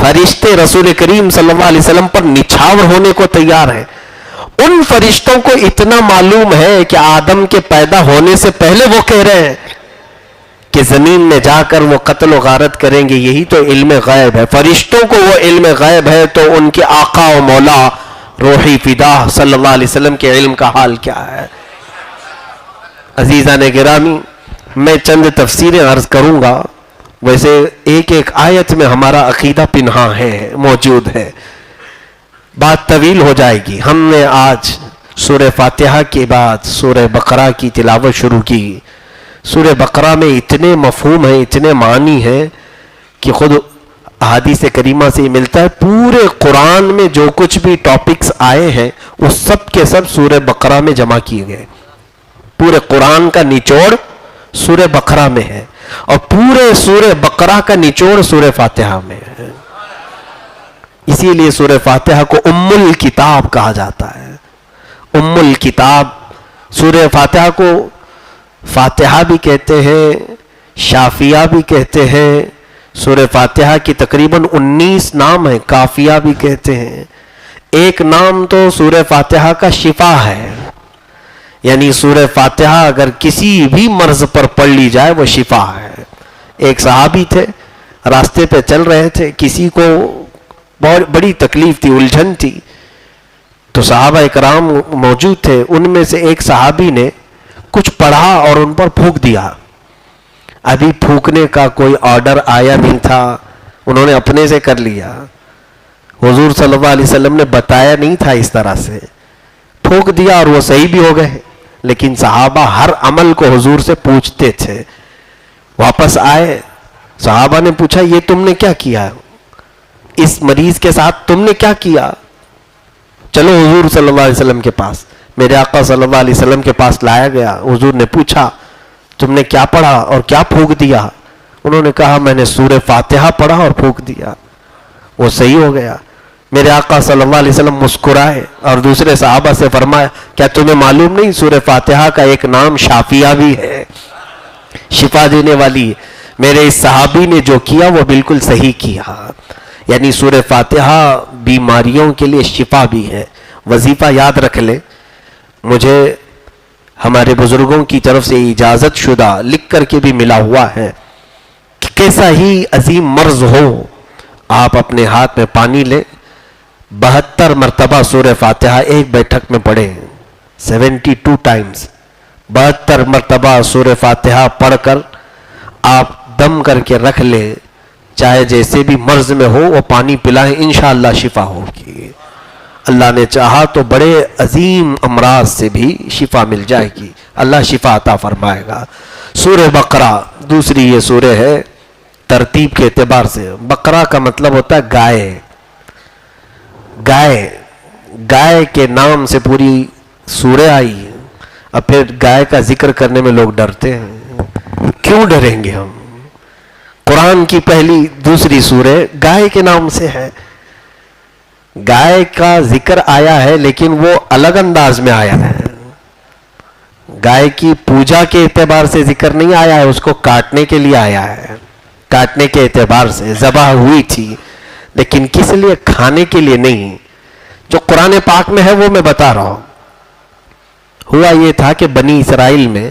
فرشتے رسول کریم صلی اللہ علیہ وسلم پر نچھاور ہونے کو تیار ہیں. ان فرشتوں کو اتنا معلوم ہے کہ آدم کے پیدا ہونے سے پہلے وہ کہہ رہے ہیں کہ زمین میں جا کر وہ قتل و غارت کریں گے. یہی تو علم غیب ہے. فرشتوں کو وہ علم غیب ہے تو ان کے آقا و مولا روحی فدا صلی اللہ علیہ وسلم کے علم کا حال کیا ہے؟ عزیزان گرامی، میں چند تفسیریں عرض کروں گا. ویسے ایک ایک آیت میں ہمارا عقیدہ پنہا ہے، موجود ہے. بات طویل ہو جائے گی. ہم نے آج سورہ فاتحہ کے بعد سورہ بقرہ کی تلاوت شروع کی. سورہ بقرہ میں اتنے مفہوم ہیں، اتنے معنی ہیں کہ خود احادیث کریمہ سے ملتا ہے. پورے قرآن میں جو کچھ بھی ٹاپکس آئے ہیں وہ سب کے سب سورہ بقرہ میں جمع کیے گئے. پورے قرآن کا نچوڑ سورہ بقرہ میں ہے اور پورے سورہ بقرہ کا نچوڑ سورہ فاتحہ میں ہے. اسی لیے سورہ فاتحہ کو ام الکتاب کہا جاتا ہے. ام الکتاب. سورہ فاتحہ کو فاتحہ بھی کہتے ہیں، شافیہ بھی کہتے ہیں. سورہ فاتحہ کی تقریباً 19 نام ہیں. کافیہ بھی کہتے ہیں. ایک نام تو سورہ فاتحہ کا شفا ہے، یعنی سورہ فاتحہ اگر کسی بھی مرض پر پڑھ لی جائے وہ شفا ہے. ایک صحابی تھے، راستے پہ چل رہے تھے، کسی کو بہت بڑی تکلیف تھی، الجھن تھی، تو صحابہ اکرام موجود تھے. ان میں سے ایک صحابی نے کچھ پڑھا اور ان پر پھونک دیا. ابھی پھونکنے کا کوئی آرڈر آیا نہیں تھا، انہوں نے اپنے سے کر لیا. حضور صلی اللہ علیہ وسلم نے بتایا نہیں تھا، اس طرح سے پھونک دیا اور وہ صحیح بھی ہو گئے. لیکن صحابہ ہر عمل کو حضور سے پوچھتے تھے. واپس آئے، صحابہ نے پوچھا یہ تم نے کیا کیا، اس مریض کے ساتھ تم نے کیا کیا؟ چلو حضور صلی اللہ علیہ وسلم کے پاس. میرے آقا صلی اللہ علیہ وسلم کے پاس لایا گیا. حضور نے پوچھا تم نے کیا پڑھا اور کیا پھونک دیا؟ انہوں نے کہا میں نے سورہ فاتحہ پڑھا اور پھونک دیا، وہ صحیح ہو گیا. میرے آقا صلی اللہ علیہ وسلم مسکرائے اور دوسرے صحابہ سے فرمایا کیا تمہیں معلوم نہیں سورہ فاتحہ کا ایک نام شافیہ بھی ہے، شفا دینے والی. میرے اس صحابی نے جو کیا وہ بالکل صحیح کیا. یعنی سورہ فاتحہ بیماریوں کے لیے شفا بھی ہے. وظیفہ یاد رکھ لیں، مجھے ہمارے بزرگوں کی طرف سے اجازت شدہ لکھ کر کے بھی ملا ہوا ہے کہ کیسا ہی عظیم مرض ہو، آپ اپنے ہاتھ میں پانی لیں، 72 مرتبہ سورہ فاتحہ ایک بیٹھک میں پڑھیں، 72 ٹائمز 72 مرتبہ سورہ فاتحہ پڑھ کر آپ دم کر کے رکھ لیں. چاہے جیسے بھی مرض میں ہو وہ پانی پلائیں، انشاءاللہ شفا ہوگی. اللہ نے چاہا تو بڑے عظیم امراض سے بھی شفا مل جائے گی. اللہ شفا عطا فرمائے گا. سورہ بقرہ دوسری یہ سورہ ہے ترتیب کے اعتبار سے. بقرہ کا مطلب ہوتا ہے گائے. گائے کے نام سے پوری سورہ آئی. اب پھر گائے کا ذکر کرنے میں لوگ ڈرتے ہیں. کیوں ڈریں گے ہم؟ قرآن کی پہلی دوسری سورہ گائے کے نام سے ہے. گائے کا ذکر آیا ہے لیکن وہ الگ انداز میں آیا ہے. گائے کی پوجا کے اعتبار سے ذکر نہیں آیا ہے، اس کو کاٹنے کے لیے آیا ہے. کاٹنے کے اعتبار سے ذبح ہوئی تھی، لیکن کس لیے؟ کھانے کے لیے نہیں. جو قرآن پاک میں ہے وہ میں بتا رہا ہوں. ہوا یہ تھا کہ بنی اسرائیل میں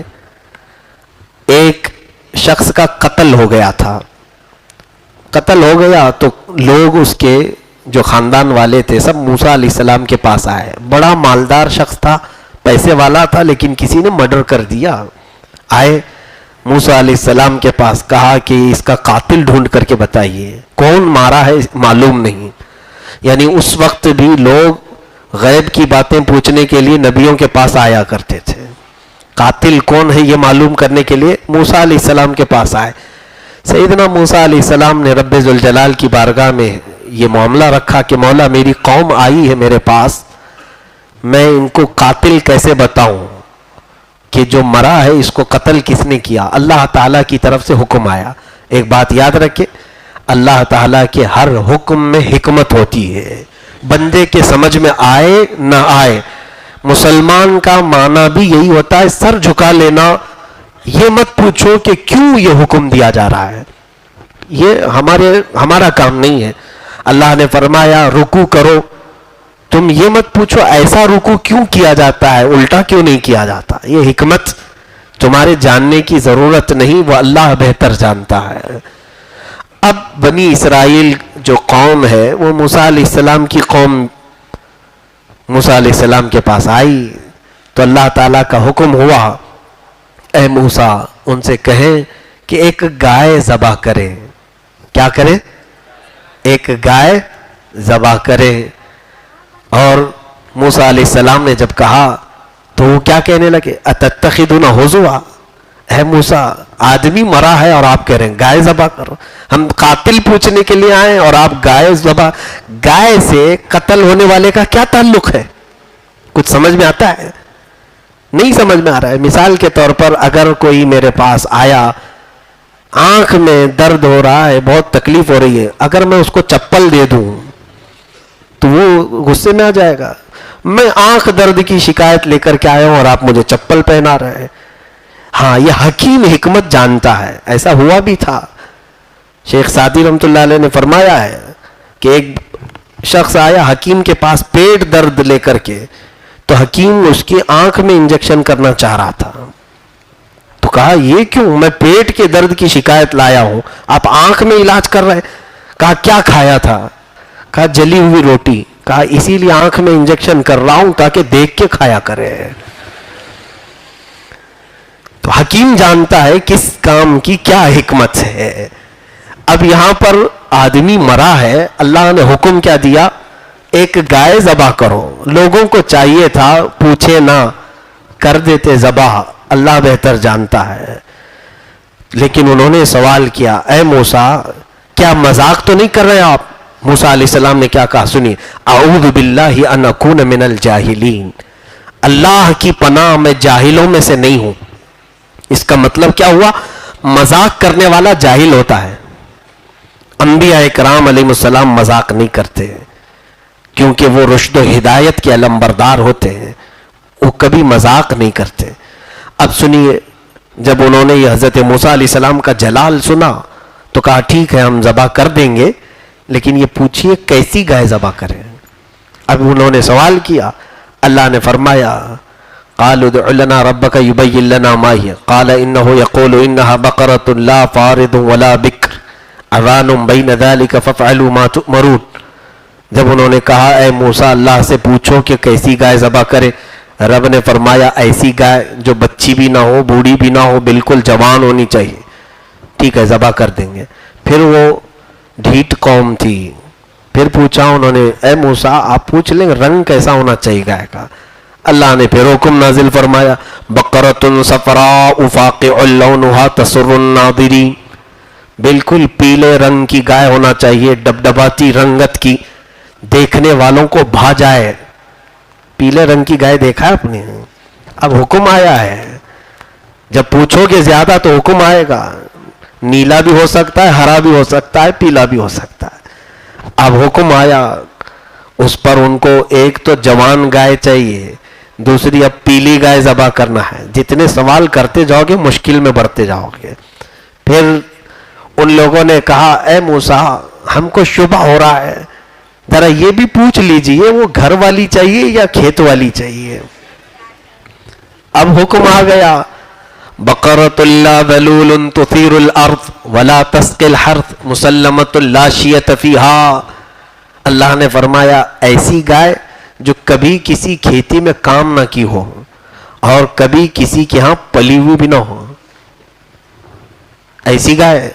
ایک شخص کا قتل ہو گیا تھا. قتل ہو گیا تو لوگ اس کے جو خاندان والے تھے سب موسیٰ علیہ السلام کے پاس آئے. بڑا مالدار شخص تھا، پیسے والا تھا، لیکن کسی نے مرڈر کر دیا. آئے موسیٰ علیہ السلام کے پاس، کہا کہ اس کا قاتل ڈھونڈ کر کے بتائیے، کون مارا ہے معلوم نہیں. یعنی اس وقت بھی لوگ غیب کی باتیں پوچھنے کے لیے نبیوں کے پاس آیا کرتے تھے. قاتل کون ہے یہ معلوم کرنے کے لیے موسیٰ علیہ السلام کے پاس آئے. سیدنا موسیٰ علیہ السلام نے رب ذوالجلال کی بارگاہ میں یہ معاملہ رکھا کہ مولا میری قوم آئی ہے میرے پاس، میں ان کو قاتل کیسے بتاؤں کہ جو مرا ہے اس کو قتل کس نے کیا؟ اللہ تعالیٰ کی طرف سے حکم آیا. ایک بات یاد رکھے، اللہ تعالیٰ کے ہر حکم میں حکمت ہوتی ہے. بندے کے سمجھ میں آئے نہ آئے، مسلمان کا معنی بھی یہی ہوتا ہے سر جھکا لینا. یہ مت پوچھو کہ کیوں یہ حکم دیا جا رہا ہے، یہ ہمارا کام نہیں ہے. اللہ نے فرمایا رکوع کرو. تم یہ مت پوچھو ایسا رکوع کیوں کیا جاتا ہے, الٹا کیوں نہیں کیا جاتا, یہ حکمت تمہارے جاننے کی ضرورت نہیں, وہ اللہ بہتر جانتا ہے. اب بنی اسرائیل جو قوم ہے وہ موسیٰ علیہ السلام کی قوم موسیٰ علیہ السلام کے پاس آئی تو اللہ تعالیٰ کا حکم ہوا اے موسیٰ ان سے کہیں کہ ایک گائے ذبح کریں. کیا کریں؟ ایک گائے ذبح کریں. اور موسیٰ علیہ السلام نے جب کہا تو وہ کیا کہنے لگے اتتخذون ہزوا, اے موسیٰ آدمی مرا ہے اور آپ کہہ رہے ہیں گائے ذبح کرو. ہم قاتل پوچھنے کے لیے آئے اور آپ گائے ذبح. گائے سے قتل ہونے والے کا کیا تعلق ہے؟ کچھ سمجھ میں آتا ہے؟ نہیں سمجھ میں آ رہا ہے. مثال کے طور پر اگر کوئی میرے پاس آیا, آنکھ میں درد ہو رہا ہے, بہت تکلیف ہو رہی ہے, اگر میں اس کو چپل دے دوں تو وہ غصے میں آ جائے گا. میں آنکھ درد کی شکایت لے کر کے آیا ہوں اور آپ مجھے چپل پہنا رہے ہیں. ہاں یہ حکیم حکمت جانتا ہے. ایسا ہوا بھی تھا. شیخ سعدی رحمۃ اللہ علیہ نے فرمایا ہے کہ ایک شخص آیا حکیم کے پاس پیٹ درد لے کر کے, تو حکیم اس کی آنکھ میں انجیکشن کرنا چاہ رہا تھا. تو کہا یہ کیوں؟ میں پیٹ کے درد کی شکایت لایا ہوں, آپ آنکھ میں علاج کر رہے. کہا کیا کھایا تھا؟ کہا جلی ہوئی روٹی. کہا اسی لیے آنکھ میں انجیکشن کر رہا ہوں تاکہ دیکھ کے کھایا کرے. تو حکیم جانتا ہے کس کام کی کیا حکمت ہے. اب یہاں پر آدمی مرا ہے, اللہ نے حکم کیا دیا ایک گائے ذبح کرو. لوگوں کو چاہیے تھا پوچھے نہ, کر دیتے ذبح, اللہ بہتر جانتا ہے. لیکن انہوں نے سوال کیا اے موسیٰ کیا مذاق تو نہیں کر رہے آپ؟ موسیٰ علیہ السلام نے کیا کہا سنیے, اعوذ باللہ ان اکون من الجاہلین, اللہ کی پناہ میں جاہلوں میں سے نہیں ہوں. اس کا مطلب کیا ہوا؟ مذاق کرنے والا جاہل ہوتا ہے. انبیاء اکرام علیہ السلام مذاق نہیں کرتے کیونکہ وہ رشد و ہدایت کے علمبردار ہوتے ہیں, وہ کبھی مذاق نہیں کرتے. اب سنیے, جب انہوں نے یہ حضرت موسیٰ علیہ السلام کا جلال سنا تو کہا ٹھیک ہے ہم ذبح کر دیں گے, لیکن یہ پوچھئے کیسی گائے ذبح کریں. اب انہوں نے سوال کیا, اللہ نے فرمایا قالوا ادع لنا ربك يبين لنا ما هي قال انه يقول انها بقرة لا فارض ولا بكر عوان بين ذلك فافعلوا ما تؤمرون. جب انہوں نے کہا اے موسیٰ اللہ سے پوچھو کہ کیسی گائے ذبح کرے, رب نے فرمایا ایسی گائے جو بچی بھی نہ ہو, بوڑھی بھی نہ ہو, بالکل جوان ہونی چاہیے. ٹھیک ہے ذبح کر دیں گے. پھر وہ ڈھیٹ قوم تھی, پھر پوچھا انہوں نے اے موسیٰ آپ پوچھ لیں رنگ کیسا ہونا چاہیے گائے کا. اللہ نے پھر حکم نازل فرمایا بقرۃ صفراء فاقع لونها تسر الناظرین, بالکل پیلے رنگ کی گائے ہونا چاہیے, ڈبڈباتی رنگت کی, دیکھنے والوں کو بھا جائے. پیلے رنگ کی گائے دیکھا ہے آپ نے؟ اب حکم آیا ہے, جب پوچھو گے زیادہ تو حکم آئے گا. نیلا بھی ہو سکتا ہے, ہرا بھی ہو سکتا ہے, پیلا بھی ہو سکتا ہے. اب حکم آیا اس پر ان کو ایک تو جوان گائے چاہیے, دوسری اب پیلی گائے ذبح کرنا ہے. جتنے سوال کرتے جاؤ گے مشکل میں بڑھتے جاؤ گے. پھر ان لوگوں نے کہا اے موسیٰ ہم کو شبہ ہو رہا ہے, ذرا یہ بھی پوچھ لیجئے وہ گھر والی چاہیے یا کھیت والی چاہیے. اب حکم آ گیا بقرۃ لا ذلول تثیر الارض ولا تسقی الحرث مسلمۃ لا شیۃ فیہا. اللہ نے فرمایا ایسی گائے جو کبھی کسی کھیتی میں کام نہ کی ہو اور کبھی کسی کے ہاں پلی ہوئی بھی نہ ہو. ایسی گائے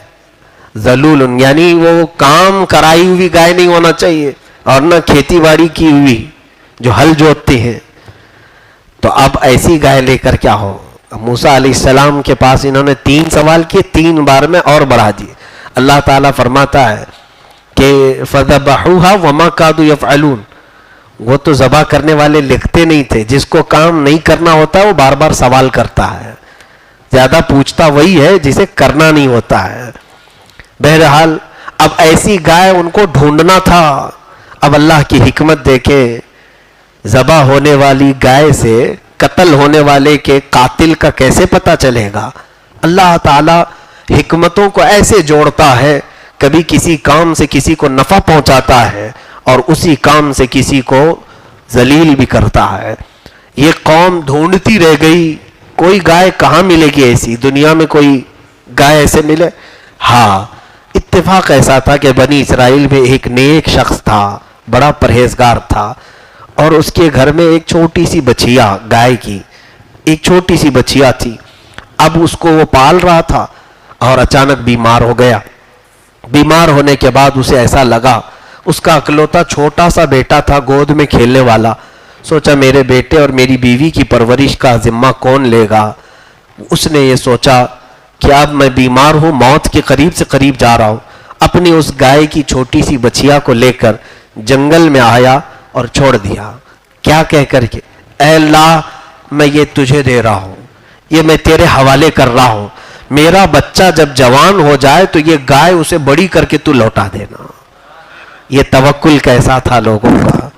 ذلول یعنی وہ کام کرائی ہوئی گائے نہیں ہونا چاہیے اور نہ کھیتی باڑی کی ہوئی جو ہل جوتتے ہیں. تو اب ایسی گائے لے کر کیا ہو. موسیٰ علیہ السلام کے پاس انہوں نے 3 سوال کیے, 3 بار میں اور بڑھا دیے. اللہ تعالیٰ فرماتا ہے کہ فذبحوها وما كادوا يفعلون, وہ تو ذبح کرنے والے لکھتے نہیں تھے. جس کو کام نہیں کرنا ہوتا وہ بار بار سوال کرتا ہے, زیادہ پوچھتا وہی ہے جسے کرنا نہیں ہوتا ہے. بہرحال اب ایسی گائے ان کو ڈھونڈنا تھا. اب اللہ کی حکمت دیکھیں, ذبح ہونے والی گائے سے قتل ہونے والے کے قاتل کا کیسے پتہ چلے گا. اللہ تعالی حکمتوں کو ایسے جوڑتا ہے کبھی کسی کام سے کسی کو نفع پہنچاتا ہے اور اسی کام سے کسی کو ذلیل بھی کرتا ہے. یہ قوم ڈھونڈتی رہ گئی کوئی گائے کہاں ملے گی ایسی, دنیا میں کوئی گائے ایسے ملے؟ ہاں, اتفاق ایسا تھا کہ بنی اسرائیل میں ایک نیک شخص تھا, بڑا پرہیزگار تھا, اور اس کے گھر میں ایک چھوٹی سی بچیا, گائے کی ایک چھوٹی سی بچیا تھی. اب اس کو وہ پال رہا تھا اور اچانک بیمار ہو گیا. بیمار ہونے کے بعد اسے ایسا لگا, اس کا اکلوتا چھوٹا سا بیٹا تھا گود میں کھیلنے والا, سوچا میرے بیٹے اور میری بیوی کی پرورش کا ذمہ کون لے گا. اس نے یہ سوچا کہ اب میں بیمار ہوں, موت کے قریب سے قریب جا رہا ہوں, اپنی اس گائے کی چھوٹی سی بچیا کو لے کر جنگل میں آیا اور چھوڑ دیا. کیا کہہ کر کے, اے اللہ میں یہ تجھے دے رہا ہوں, یہ میں تیرے حوالے کر رہا ہوں, میرا بچہ جب جوان ہو جائے تو یہ گائے اسے بڑی کر کے تو لوٹا دینا. یہ توکل کیسا تھا لوگوں کا,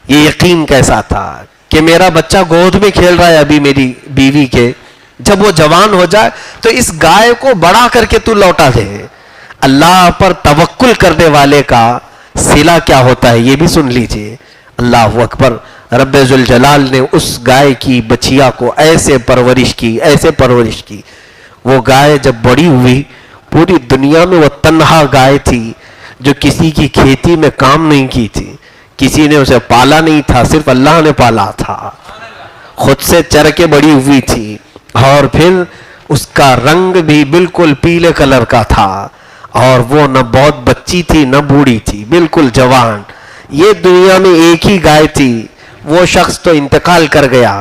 یہ یقین کیسا تھا کہ میرا بچہ گود میں کھیل رہا ہے ابھی میری بیوی کے, جب وہ جوان ہو جائے تو اس گائے کو بڑا کر کے تو لوٹا دے. اللہ پر توکل کرنے والے کا صلہ کیا ہوتا ہے یہ بھی سن لیجئے. اللہ اکبر. رب ذوالجلال نے اس گائے کی بچیا کو ایسے پرورش کی, ایسے پرورش کی. وہ گائے جب بڑی ہوئی, پوری دنیا میں وہ تنہا گائے تھی جو کسی کی کھیتی میں کام نہیں کی تھی, کسی نے اسے پالا نہیں تھا, صرف اللہ نے پالا تھا. خود سے چر کے بڑی ہوئی تھی, اور پھر اس کا رنگ بھی بالکل پیلے کلر کا تھا, اور وہ نہ بہت بچی تھی نہ بوڑھی تھی, بالکل جوان. یہ دنیا میں ایک ہی گائے تھی. وہ شخص تو انتقال کر گیا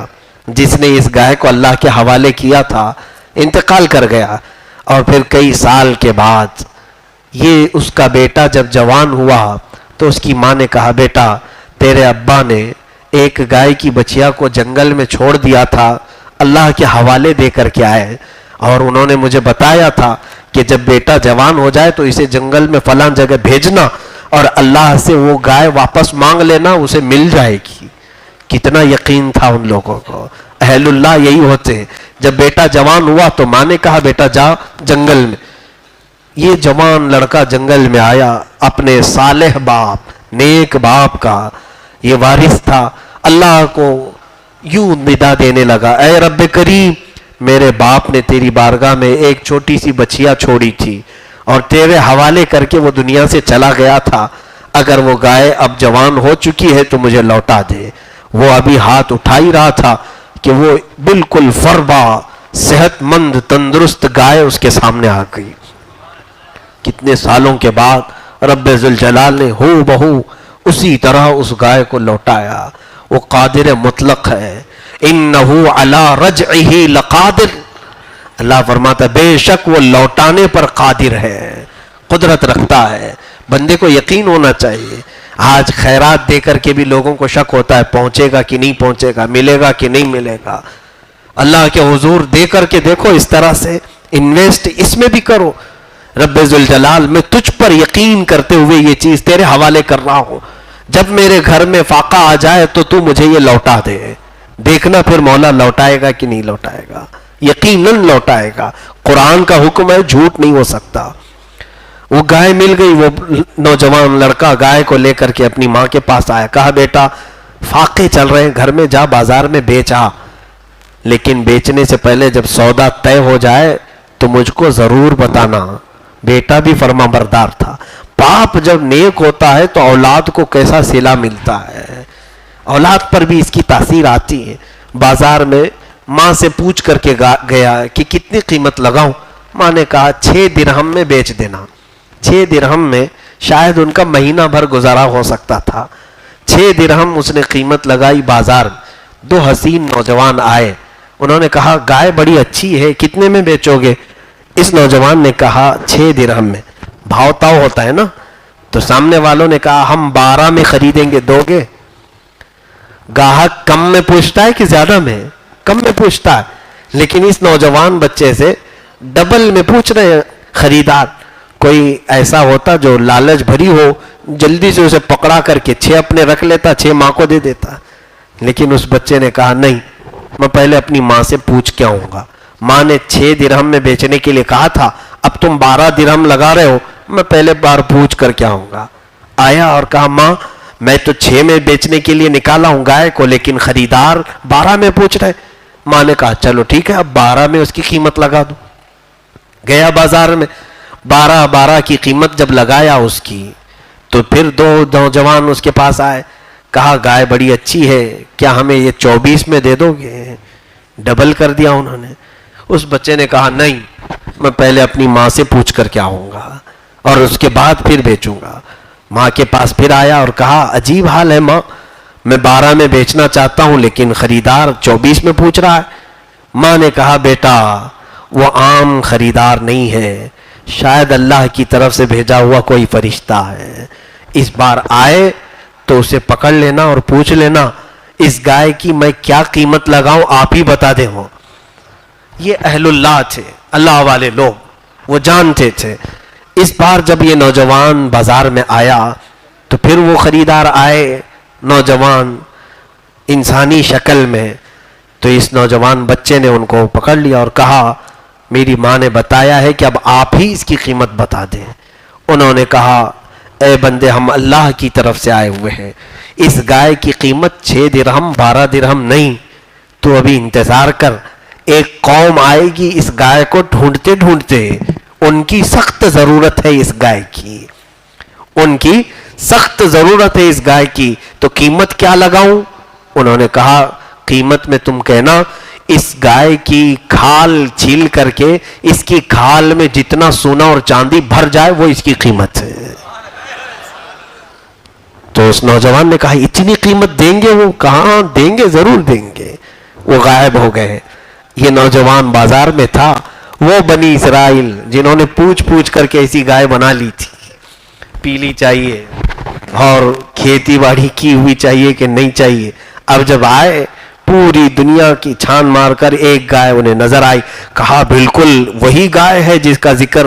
جس نے اس گائے کو اللہ کے حوالے کیا تھا, انتقال کر گیا. اور پھر کئی سال کے بعد یہ اس کا بیٹا جب جوان ہوا تو اس کی ماں نے کہا, بیٹا تیرے ابا نے ایک گائے کی بچیا کو جنگل میں چھوڑ دیا تھا, اللہ کے حوالے دے کر کے آئے, اور انہوں نے مجھے بتایا تھا کہ جب بیٹا جوان ہو جائے تو اسے جنگل میں فلاں جگہ بھیجنا اور اللہ سے وہ گائے واپس مانگ لینا, اسے مل جائے گی. کتنا یقین تھا ان لوگوں کو. اہل اللہ یہی ہوتے ہیں. جب بیٹا جوان ہوا تو ماں نے کہا بیٹا جا جنگل میں. یہ جوان لڑکا جنگل میں آیا, اپنے صالح باپ, نیک باپ کا یہ وارث تھا. اللہ کو یوں ندا دینے لگا, اے رب کریم میرے باپ نے تیری بارگاہ میں ایک چھوٹی سی بچیا چھوڑی تھی اور تیرے حوالے کر کے وہ دنیا سے چلا گیا تھا, اگر وہ گائے اب جوان ہو چکی ہے تو مجھے لوٹا دے. وہ ابھی ہاتھ اٹھا ہی رہا تھا کہ وہ بالکل فربا صحت مند تندرست گائے اس کے سامنے آ گئی. کتنے سالوں کے بعد رب ذوالجلال نے ہو بہو اسی طرح اس گائے کو لوٹایا. وہ قادر مطلق ہے. انہو علی رجعہ لقادر. اللہ فرماتا ہے بے شک وہ لوٹانے پر قادر ہے, قدرت رکھتا ہے. بندے کو یقین ہونا چاہیے. آج خیرات دے کر کے بھی لوگوں کو شک ہوتا ہے پہنچے گا کہ نہیں پہنچے گا, ملے گا کہ نہیں ملے گا. اللہ کے حضور دے کر کے دیکھو, اس طرح سے انویسٹ اس میں بھی کرو. رب ذوالجلال میں تجھ پر یقین کرتے ہوئے یہ چیز تیرے حوالے کر رہا ہوں, جب میرے گھر میں فاقہ آ جائے تو مجھے یہ لوٹا دے. دیکھنا پھر مولا لوٹائے گا کہ نہیں لوٹائے گا, یقیناً لوٹائے گا. قرآن کا حکم ہے, جھوٹ نہیں ہو سکتا. وہ گائے مل گئی. وہ نوجوان لڑکا گائے کو لے کر کے اپنی ماں کے پاس آیا, کہا بیٹا فاقے چل رہے ہیں گھر میں, جا بازار میں بیچ آ, لیکن بیچنے سے پہلے جب سودا طے ہو جائے تو مجھ کو ضرور بتانا. بیٹا بھی فرما بردار تھا. باپ جب نیک ہوتا ہے تو اولاد کو کیسا صلہ ملتا ہے, اولاد پر بھی اس کی تاثیر آتی ہے. بازار میں ماں سے پوچھ کر کے گیا کہ کتنی قیمت لگاؤں. ماں نے کہا 6 درہم میں بیچ دینا. 6 درہم میں شاید ان کا مہینہ بھر گزارا ہو سکتا تھا. 6 درہم اس نے قیمت لگائی. بازار 2 حسین نوجوان آئے, انہوں نے کہا گائے بڑی اچھی ہے, کتنے میں بیچو گے؟ اس نوجوان نے کہا 6 درہم میں. بھاؤ تاؤ ہوتا ہے نا, تو سامنے والوں نے کہا ہم 12 میں خریدیں گے, دو گے؟ گاہک کم میں پوچھتا ہے کہ زیادہ میں؟ کم میں پوچھتا ہے. لیکن اس نوجوان بچے سے ڈبل میں پوچھ رہے ہیں خریدار. کوئی ایسا ہوتا جو لالچ بھری ہو, جلدی سے اسے پکڑا کر کے 6 اپنے رکھ لیتا, 6 ماں کو دے دیتا. لیکن اس بچے نے کہا نہیں, میں پہلے اپنی ماں سے پوچھ کے آؤں گا. ماں نے 6 درہم میں بیچنے کے لیے کہا تھا, اب تم 12 درہم لگا رہے ہو, میں پہلے بار پوچھ کر کے آؤں گا. آیا اور کہا ماں میں تو 6 میں بیچنے کے لیے نکالا ہوں گائے کو, لیکن خریدار 12 میں پوچھ رہے. ماں نے کہا چلو ٹھیک ہے, اب 12 میں اس کی قیمت لگا دو. گیا بازار میں, 12 کی قیمت جب لگایا اس کی, تو پھر 2 نوجوان اس کے پاس آئے. کہا گائے بڑی اچھی ہے, کیا ہمیں یہ 24 میں دے دو گے؟ ڈبل کر دیا انہوں نے. اس بچے نے کہا نہیں, میں پہلے اپنی ماں سے پوچھ کر کے آؤں گا اور اس کے بعد پھر بیچوں گا. ماں کے پاس پھر آیا اور کہا عجیب حال ہے ماں, میں 12 میں بیچنا چاہتا ہوں لیکن خریدار 24 میں پوچھ رہا ہے. ماں نے کہا بیٹا وہ عام خریدار نہیں ہے, شاید اللہ کی طرف سے بھیجا ہوا کوئی فرشتہ ہے. اس بار آئے تو اسے پکڑ لینا اور پوچھ لینا اس گائے کی میں کیا قیمت لگاؤں, آپ ہی بتا دیں. وہ یہ اہل اللہ تھے, اللہ والے لوگ, وہ جانتے تھے. اس بار جب یہ نوجوان بازار میں آیا تو پھر وہ خریدار آئے, نوجوان انسانی شکل میں. تو اس نوجوان بچے نے ان کو پکڑ لیا اور کہا میری ماں نے بتایا ہے کہ اب آپ ہی اس کی قیمت بتا دیں. انہوں نے کہا اے بندے ہم اللہ کی طرف سے آئے ہوئے ہیں, اس گائے کی قیمت 6 درہم 12 درہم نہیں, تو ابھی انتظار کر, ایک قوم آئے گی اس گائے کو ڈھونڈتے ڈھونڈتے, ان کی سخت ضرورت ہے اس گائے کی, ان کی سخت ضرورت ہے اس گائے کی, تو قیمت کیا لگاؤں؟ انہوں نے کہا قیمت میں تم کہنا اس گائے کی کھال چھیل کر کے اس کی کھال میں جتنا سونا اور چاندی بھر جائے وہ اس کی قیمت ہے. تو اس نوجوان نے کہا اتنی قیمت دیں گے؟ وہ کہاں دیں گے, ضرور دیں گے. وہ غائب ہو گئے. یہ نوجوان بازار میں تھا, وہ بنی اسرائیل جنہوں نے پوچھ پوچھ کر کے ایسی گائے بنا لی تھی, پیلی چاہیے اور کھیتی باڑی کی ہوئی چاہیے کہ نہیں چاہیے. اب جب آئے پوری دنیا کی چھان مار کر ایک گائے انہیں نظر آئی. کہا بالکل وہی گائے ہے جس کا ذکر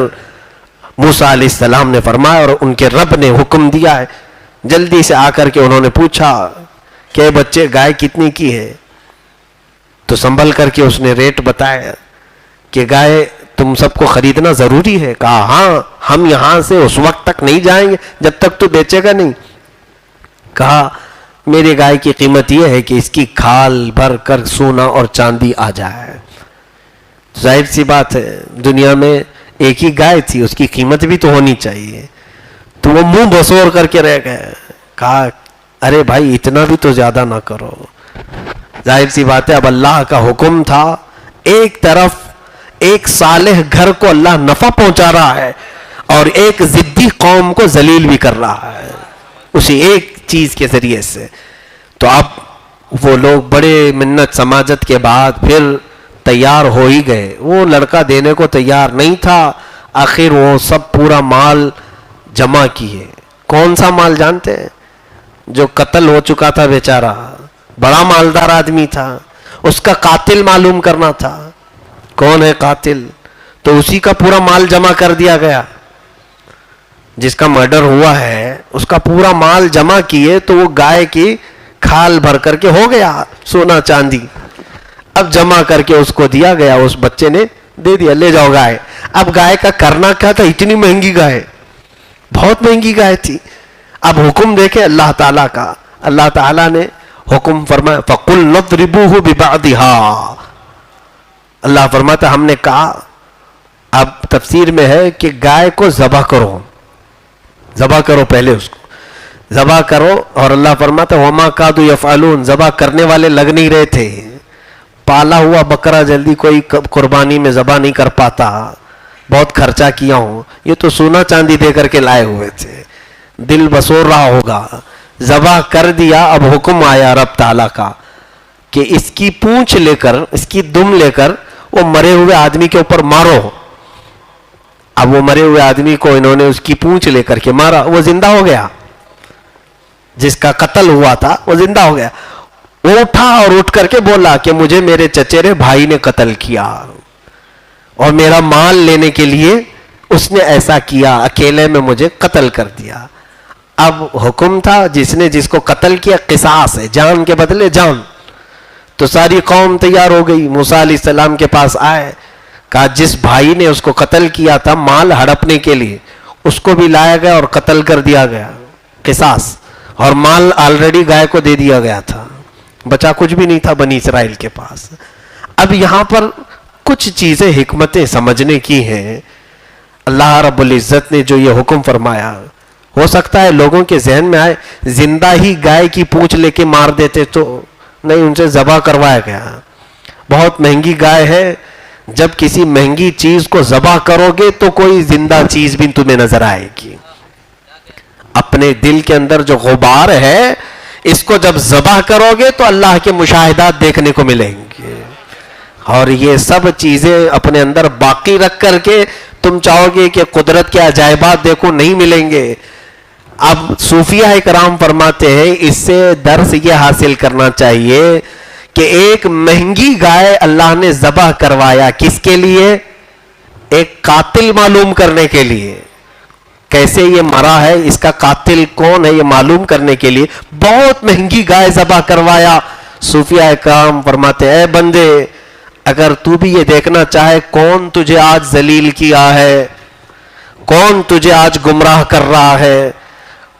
موسیٰ علیہ السلام نے فرمایا اور ان کے رب نے حکم دیا ہے. جلدی سے آ کر کے انہوں نے پوچھا کہ بچے گائے کتنی کی ہے؟ تو سنبھل کر کے اس نے ریٹ بتایا کہ گائے تم سب کو خریدنا ضروری ہے. کہا ہاں, ہم یہاں سے اس وقت تک نہیں جائیں گے جب تک تو بیچے گا نہیں. کہا میرے گائے کی قیمت یہ ہے کہ اس کی کھال بھر کر سونا اور چاندی آ جائے. ظاہر سی بات ہے دنیا میں ایک ہی گائے تھی, اس کی قیمت بھی تو ہونی چاہیے. تو وہ منہ بسور کر کے رہ گئے. کہا ارے بھائی اتنا بھی تو زیادہ نہ کرو. ظاہر سی بات ہے اب اللہ کا حکم تھا, ایک طرف ایک صالح گھر کو اللہ نفع پہنچا رہا ہے اور ایک ضدی قوم کو ذلیل بھی کر رہا ہے اسی ایک چیز کے ذریعے سے. تو اب وہ لوگ بڑے منت سماجت کے بعد پھر تیار ہو ہی گئے. وہ لڑکا دینے کو تیار نہیں تھا. آخر وہ سب پورا مال جمع کیے. کون سا مال جانتے ہیں؟ جو قتل ہو چکا تھا بیچارہ, بڑا مالدار آدمی تھا, اس کا قاتل معلوم کرنا تھا. کون ہے قاتل؟ تو اسی کا پورا مال جمع کر دیا گیا. جس کا مرڈر ہوا ہے اس کا پورا مال جمع کیے تو وہ گائے کی کھال بھر کر کے ہو گیا سونا چاندی. اب جمع کر کے اس کو دیا گیا, اس بچے نے دے دیا, لے جاؤ گائے. اب گائے کا کرنا کیا تھا؟ اتنی مہنگی گائے, بہت مہنگی گائے تھی. اب حکم دیکھے اللہ تعالیٰ کا, اللہ تعالیٰ نے حکم فرمایا فَقُلْ نَضْرِبُوهُ بِبَعْضِهَا. اللہ فرماتا ہم نے کہا, اب تفسیر میں ہے کہ گائے کو ذبح کرو, ذبح کرو, پہلے اس کو ذبح کرو. اور اللہ فرماتا وَمَا كَادُوا يَفْعَلُونَ, ذبح کرنے والے لگ نہیں رہے تھے. پالا ہوا بکرا جلدی کوئی قربانی میں ذبح نہیں کر پاتا, بہت خرچہ کیا ہوں. یہ تو سونا چاندی دے کر کے لائے ہوئے تھے, دل بسور رہا ہوگا. ذبح کر دیا. اب حکم آیا رب تعالیٰ کا کہ اس کی پونچھ لے کر, اس کی دم لے کر وہ مرے ہوئے آدمی کے اوپر مارو. اب وہ مرے ہوئے آدمی کو انہوں نے اس کی پونچھ لے کر کے مارا, وہ زندہ ہو گیا. جس کا قتل ہوا تھا وہ زندہ ہو گیا. وہ اٹھا اور اٹھ کر کے بولا کہ مجھے میرے چچیرے بھائی نے قتل کیا اور میرا مال لینے کے لیے اس نے ایسا کیا, اکیلے میں مجھے قتل کر دیا. اب حکم تھا جس نے جس کو قتل کیا قصاص ہے, جان کے بدلے جان. تو ساری قوم تیار ہو گئی, موسیٰ علیہ السلام کے پاس آئے, کہا جس بھائی نے اس کو قتل کیا تھا مال ہڑپنے کے لیے, اس کو بھی لایا گیا اور قتل کر دیا گیا، قصاص، اور مال آلریڈی گائے کو دے دیا گیا تھا، بچا کچھ بھی نہیں تھا بنی اسرائیل کے پاس۔ اب یہاں پر کچھ چیزیں حکمتیں سمجھنے کی ہیں۔ اللہ رب العزت نے جو یہ حکم فرمایا، ہو سکتا ہے لوگوں کے ذہن میں آئے زندہ ہی گائے کی پونچھ لے کے مار دیتے تو نہیں، ان سے ذبح کروایا گیا۔ بہت مہنگی گائے ہے، جب کسی مہنگی چیز کو ذبح کرو گے تو کوئی زندہ چیز بھی تمہیں نظر آئے گی۔ اپنے دل کے اندر جو غبار ہے اس کو جب ذبح کرو گے تو اللہ کے مشاہدات دیکھنے کو ملیں گے، اور یہ سب چیزیں اپنے اندر باقی رکھ کر کے تم چاہو گے کہ قدرت کے عجائبات دیکھو، نہیں ملیں گے۔ اب صوفیہ اکرام فرماتے ہیں اس سے درس یہ حاصل کرنا چاہیے کہ ایک مہنگی گائے اللہ نے ذبح کروایا، کس کے لیے؟ ایک قاتل معلوم کرنے کے لیے، کیسے یہ مرا ہے، اس کا قاتل کون ہے یہ معلوم کرنے کے لیے بہت مہنگی گائے ذبح کروایا۔ صوفیہ اکرام فرماتے ہیں اے بندے، اگر تو بھی یہ دیکھنا چاہے کون تجھے آج ذلیل کیا ہے، کون تجھے آج گمراہ کر رہا ہے،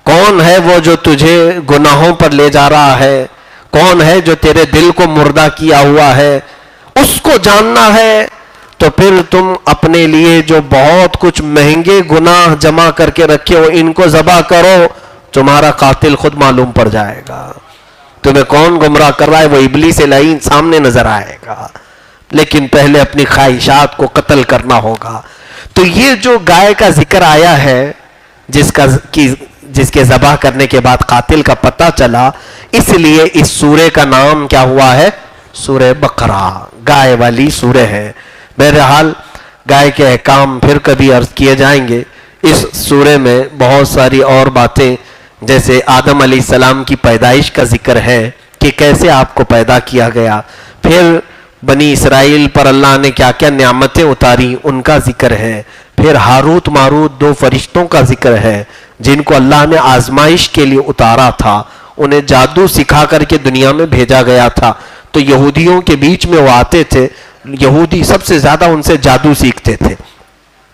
کون ہے وہ جو تجھے گناہوں پر لے جا رہا ہے، کون ہے جو تیرے دل کو مردہ کیا ہوا ہے، اس کو جاننا ہے تو پھر تم اپنے لیے جو بہت کچھ مہنگے گناہ جمع کر کے رکھے ہو ان کو ذبح کرو، تمہارا قاتل خود معلوم پڑ جائے گا۔ تمہیں کون گمراہ کر رہا ہے وہ ابلیس لعین سامنے نظر آئے گا، لیکن پہلے اپنی خواہشات کو قتل کرنا ہوگا۔ تو یہ جو گائے کا ذکر آیا ہے جس کے ذبح کرنے کے بعد قاتل کا پتہ چلا، اس لیے اس سورے کا نام کیا ہوا ہے؟ سورہ بقرہ، گائے والی سورہ ہے۔ بہرحال گائے کے احکام پھر کبھی عرض کیے جائیں گے۔ اس سورے میں بہت ساری اور باتیں، جیسے آدم علیہ السلام کی پیدائش کا ذکر ہے کہ کیسے آپ کو پیدا کیا گیا، پھر بنی اسرائیل پر اللہ نے کیا کیا نعمتیں اتاری ان کا ذکر ہے، پھر ہاروت ماروت دو فرشتوں کا ذکر ہے جن کو اللہ نے آزمائش کے لیے اتارا تھا، انہیں جادو سکھا کر کے دنیا میں بھیجا گیا تھا۔ تو یہودیوں کے بیچ میں وہ آتے تھے، یہودی سب سے زیادہ ان سے جادو سیکھتے تھے،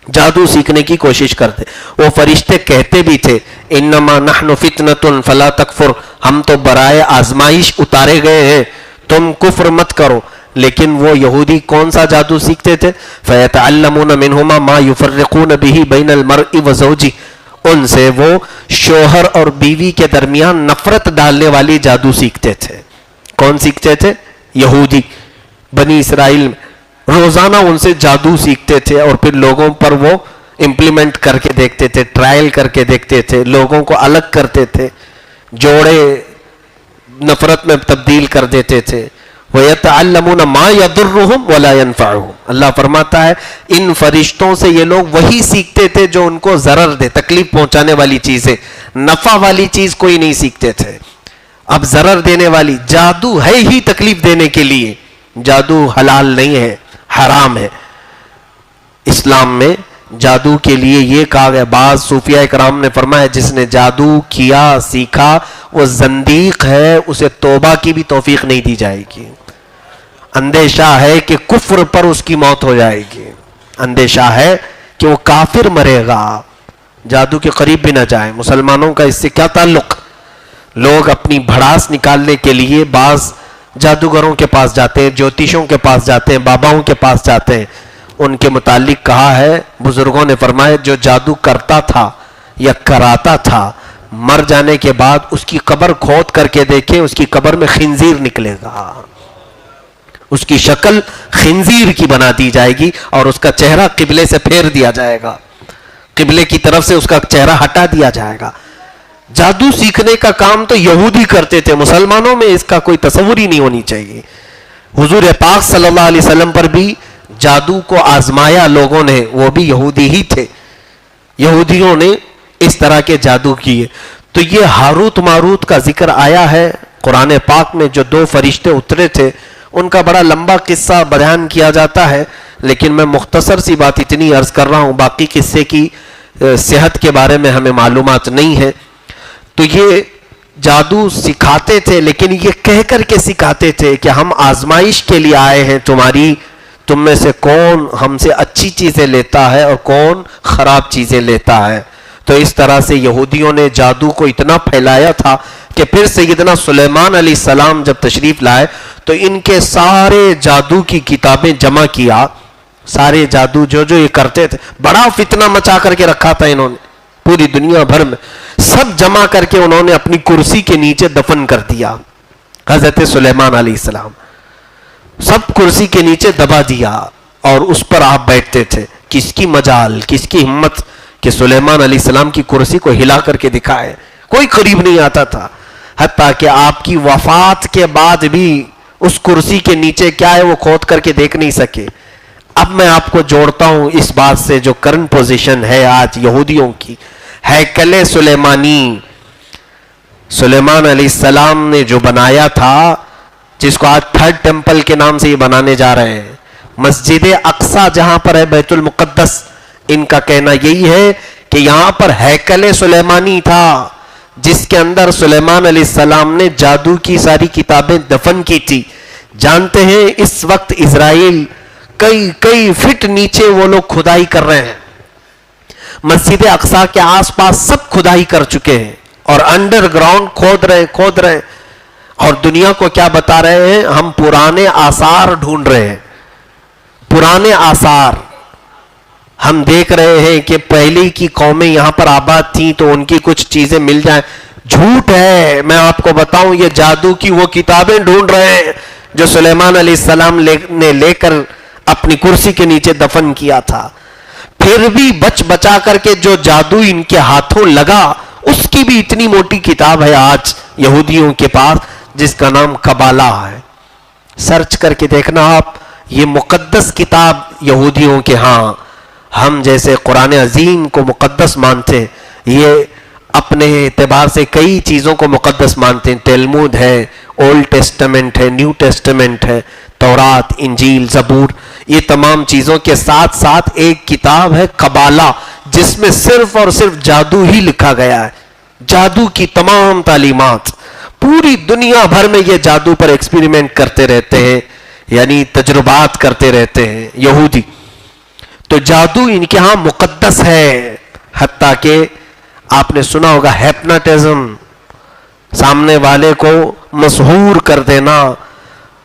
جادو سیکھنے کی کوشش کرتے۔ وہ فرشتے کہتے بھی تھے انما نحن فتنۃ فلا تکفر، ہم تو برائے آزمائش اتارے گئے ہیں، تم کفر مت کرو۔ لیکن وہ یہودی کون سا جادو سیکھتے تھے؟ فَيَتَعَلَّمُونَ مِنْهُمَا مَا يُفَرِّقُونَ بِهِ بَيْنَ الْمَرْءِ وَزَوْجِهِ، ان سے وہ شوہر اور بیوی کے درمیان نفرت ڈالنے والی جادو سیکھتے تھے۔ کون سیکھتے تھے؟ یہودی بنی اسرائیل میں روزانہ ان سے جادو سیکھتے تھے اور پھر لوگوں پر وہ امپلیمنٹ کر کے دیکھتے تھے، ٹرائل کر کے دیکھتے تھے، لوگوں کو الگ کرتے تھے، جوڑے نفرت میں تبدیل کر دیتے تھے۔ وَيَتَعَلَّمُونَ مَا يَضُرُّهُمْ وَلَا يَنْفَعُهُمْ، اللہ فرماتا ہے ان فرشتوں سے یہ لوگ وہی سیکھتے تھے جو ان کو ضرر دے، تکلیف پہنچانے والی چیزیں، نفع والی چیز کوئی نہیں سیکھتے تھے۔ اب ضرر دینے والی، جادو ہے ہی تکلیف دینے کے لیے، جادو حلال نہیں ہے، حرام ہے۔ اسلام میں جادو کے لیے یہ کہا گیا، بعض صوفیہ اکرام نے فرمایا جس نے جادو کیا سیکھا وہ زندیق ہے، اسے توبہ کی بھی توفیق نہیں دی جائے گی۔ اندیشہ ہے کہ کفر پر اس کی موت ہو جائے گی، اندیشہ ہے کہ وہ کافر مرے گا، جادو کے قریب بھی نہ جائے۔ مسلمانوں کا اس سے کیا تعلق؟ لوگ اپنی بھڑاس نکالنے کے لیے بعض جادوگروں کے پاس جاتے ہیں، جوتیشوں کے پاس جاتے ہیں، باباؤں کے پاس جاتے ہیں۔ ان کے متعلق کہا ہے، بزرگوں نے فرمایا جو جادو کرتا تھا یا کراتا تھا، مر جانے کے بعد اس کی قبر کھود کر کے دیکھیں، اس کی قبر میں خنزیر نکلے گا، اس کی شکل خنزیر کی بنا دی جائے گی اور اس کا چہرہ قبلے سے پھیر دیا جائے گا، قبلے کی طرف سے اس کا چہرہ ہٹا دیا جائے گا۔ جادو سیکھنے کا کام تو یہودی کرتے تھے، مسلمانوں میں اس کا کوئی تصور ہی نہیں ہونی چاہیے۔ حضور پاک صلی اللہ علیہ وسلم پر بھی جادو کو آزمایا لوگوں نے، وہ بھی یہودی ہی تھے، یہودیوں نے اس طرح کے جادو کیے۔ تو یہ ہاروت ماروت کا ذکر آیا ہے قرآن پاک میں، جو دو فرشتے اترے تھے، ان کا بڑا لمبا قصہ بیان کیا جاتا ہے، لیکن میں مختصر سی بات اتنی عرض کر رہا ہوں، باقی قصے کی صحت کے بارے میں ہمیں معلومات نہیں ہے۔ تو یہ جادو سکھاتے تھے، لیکن یہ کہہ کر کے سکھاتے تھے کہ ہم آزمائش کے لیے آئے ہیں تمہاری، تم میں سے کون ہم سے اچھی چیزیں لیتا ہے اور کون خراب چیزیں لیتا ہے۔ تو اس طرح سے یہودیوں نے جادو کو اتنا پھیلایا تھا کہ پھر سیدنا سلیمان علیہ السلام جب تشریف لائے تو ان کے سارے جادو کی کتابیں جمع کیا. سارے جادو جو یہ کرتے تھے, بڑا فتنہ مچا کر کے رکھا تھا انہوں نے پوری دنیا بھر میں, سب جمع کر کے انہوں نے اپنی کرسی کے نیچے دفن کر دیا. حضرت سلیمان علیہ السلام سب کرسی کے نیچے دبا دیا اور اس پر آپ بیٹھتے تھے. کس کی مجال, کس کی ہمت کہ سلیمان علیہ السلام کی کرسی کو ہلا کر کے دکھائے. کوئی قریب نہیں آتا تھا, حتیٰ کہ آپ کی وفات کے بعد بھی اس کرسی کے نیچے کیا ہے وہ کھود کر کے دیکھ نہیں سکے. اب میں آپ کو جوڑتا ہوں اس بات سے جو کرنٹ پوزیشن ہے آج یہودیوں کی. ہیکل سلیمانی, سلیمان علیہ السلام نے جو بنایا تھا, جس کو آج تھرڈ ٹیمپل کے نام سے یہ بنانے جا رہے ہیں, مسجد اقصی جہاں پر ہے بیت المقدس, ان کا کہنا یہی ہے کہ یہاں پر ہیکل سلیمانی تھا جس کے اندر سلیمان علیہ السلام نے جادو کی ساری کتابیں دفن کی تھی. جانتے ہیں اس وقت اسرائیل کئی فٹ نیچے وہ لوگ کھدائی کر رہے ہیں, مسجد اقصی کے آس پاس سب کھدائی کر چکے ہیں اور انڈر گراؤنڈ کھود رہے ہیں اور دنیا کو کیا بتا رہے ہیں, ہم پرانے آثار ڈھونڈ رہے ہیں. پرانے آثار ہم دیکھ رہے ہیں کہ پہلے کی قومیں یہاں پر آباد تھیں تو ان کی کچھ چیزیں مل جائیں. جھوٹ ہے, میں آپ کو بتاؤں یہ جادو کی وہ کتابیں ڈھونڈ رہے ہیں جو سلیمان علیہ السلام نے لے کر اپنی کرسی کے نیچے دفن کیا تھا. پھر بھی بچا کر کے جو جادو ان کے ہاتھوں لگا اس کی بھی اتنی موٹی کتاب ہے آج یہودیوں کے پاس جس کا نام کبالہ ہے. سرچ کر کے دیکھنا آپ, یہ مقدس کتاب یہودیوں کے ہاں. ہم جیسے قرآن عظیم کو مقدس مانتے ہیں, یہ اپنے اعتبار سے کئی چیزوں کو مقدس مانتے ہیں. تلمود ہے, اولڈ ٹیسٹمنٹ ہے, نیو ٹیسٹمنٹ ہے, تورات, انجیل, زبور, یہ تمام چیزوں کے ساتھ ساتھ ایک کتاب ہے کبالہ جس میں صرف اور صرف جادو ہی لکھا گیا ہے. جادو کی تمام تعلیمات, پوری دنیا بھر میں یہ جادو پر ایکسپیریمنٹ کرتے رہتے ہیں, یعنی تجربات کرتے رہتے ہیں یہودی. تو جادو ان کے ہاں مقدس ہے. حتیٰ کہ آپ نے سنا ہوگا ہیپناٹزم, سامنے والے کو مسحور کر دینا,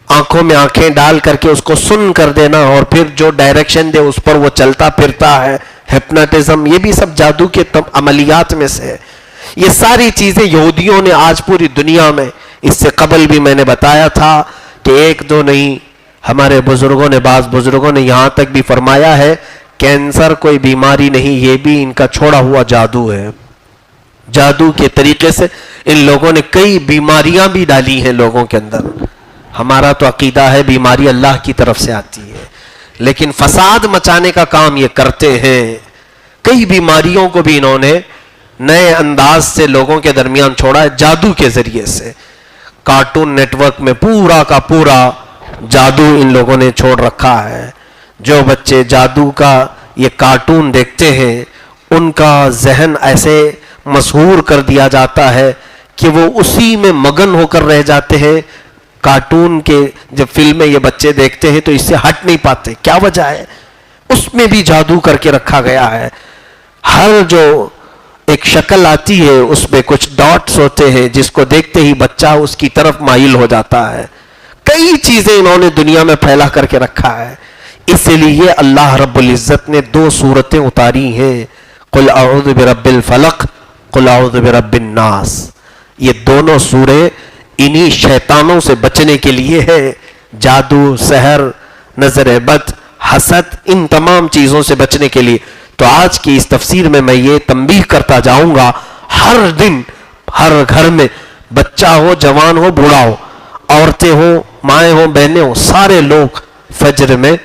آنکھوں میں آنکھیں ڈال کر کے اس کو سن کر دینا اور پھر جو ڈائریکشن دے اس پر وہ چلتا پھرتا ہے. ہیپناٹزم, یہ بھی سب جادو کے عملیات میں سے ہے. یہ ساری چیزیں یہودیوں نے آج پوری دنیا میں, اس سے قبل بھی میں نے بتایا تھا کہ ایک دو نہیں, ہمارے بزرگوں نے, بعض بزرگوں نے یہاں تک بھی فرمایا ہے کینسر کوئی بیماری نہیں, یہ بھی ان کا چھوڑا ہوا جادو ہے. جادو کے طریقے سے ان لوگوں نے کئی بیماریاں بھی ڈالی ہیں لوگوں کے اندر. ہمارا تو عقیدہ ہے بیماری اللہ کی طرف سے آتی ہے, لیکن فساد مچانے کا کام یہ کرتے ہیں. کئی بیماریوں کو بھی انہوں نے نئے انداز سے لوگوں کے درمیان چھوڑا ہے جادو کے ذریعے سے. کارٹون نیٹ ورک میں پورا کا پورا جادو ان لوگوں نے چھوڑ رکھا ہے. جو بچے جادو کا یہ کارٹون دیکھتے ہیں ان کا ذہن ایسے مسحور کر دیا جاتا ہے کہ وہ اسی میں مگن ہو کر رہ جاتے ہیں. کارٹون کے جب فلمیں یہ بچے دیکھتے ہیں تو اس سے ہٹ نہیں پاتے. کیا وجہ ہے؟ اس میں بھی جادو کر کے رکھا گیا ہے. ہر جو ایک شکل آتی ہے اس میں کچھ ڈاٹس ہوتے ہیں جس کو دیکھتے ہی بچہ اس کی طرف مائل ہو جاتا ہے. کئی چیزیں انہوں نے دنیا میں پھیلا کر کے رکھا ہے. اس لیے اللہ رب العزت نے 2 سورتیں اتاری ہیں, قل اعوذ برب الفلق, قل اعوذ برب الناس. یہ دونوں سورے انہی شیطانوں سے بچنے کے لیے ہے, جادو, سحر, نظر بد, حسد, ان تمام چیزوں سے بچنے کے لیے. تو آج کی اس تفسیر میں یہ تنبیہ کرتا جاؤں گا, ہر دن ہر گھر میں بچہ ہو, جوان ہو, بوڑھا ہو, عورتیں ہو, مائیں ہو, بہنیں ہو, سارے لوگ فجر میں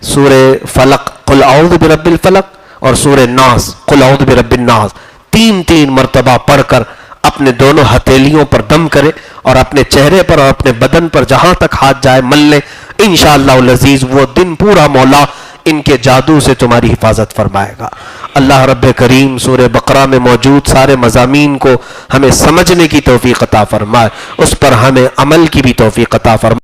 سورہ فلق قل اعوذ برب الفلق اور سورہ ناس قل اعوذ برب الناس 3 مرتبہ پڑھ کر اپنے دونوں ہتھیلیوں پر دم کرے اور اپنے چہرے پر اور اپنے بدن پر جہاں تک ہاتھ جائے مل لے. انشاءاللہ العزیز وہ دن پورا مولا ان کے جادو سے تمہاری حفاظت فرمائے گا. اللہ رب کریم سورہ بقرہ میں موجود سارے مضامین کو ہمیں سمجھنے کی توفیق عطا فرمائے, اس پر ہمیں عمل کی بھی توفیق عطا فرمائے.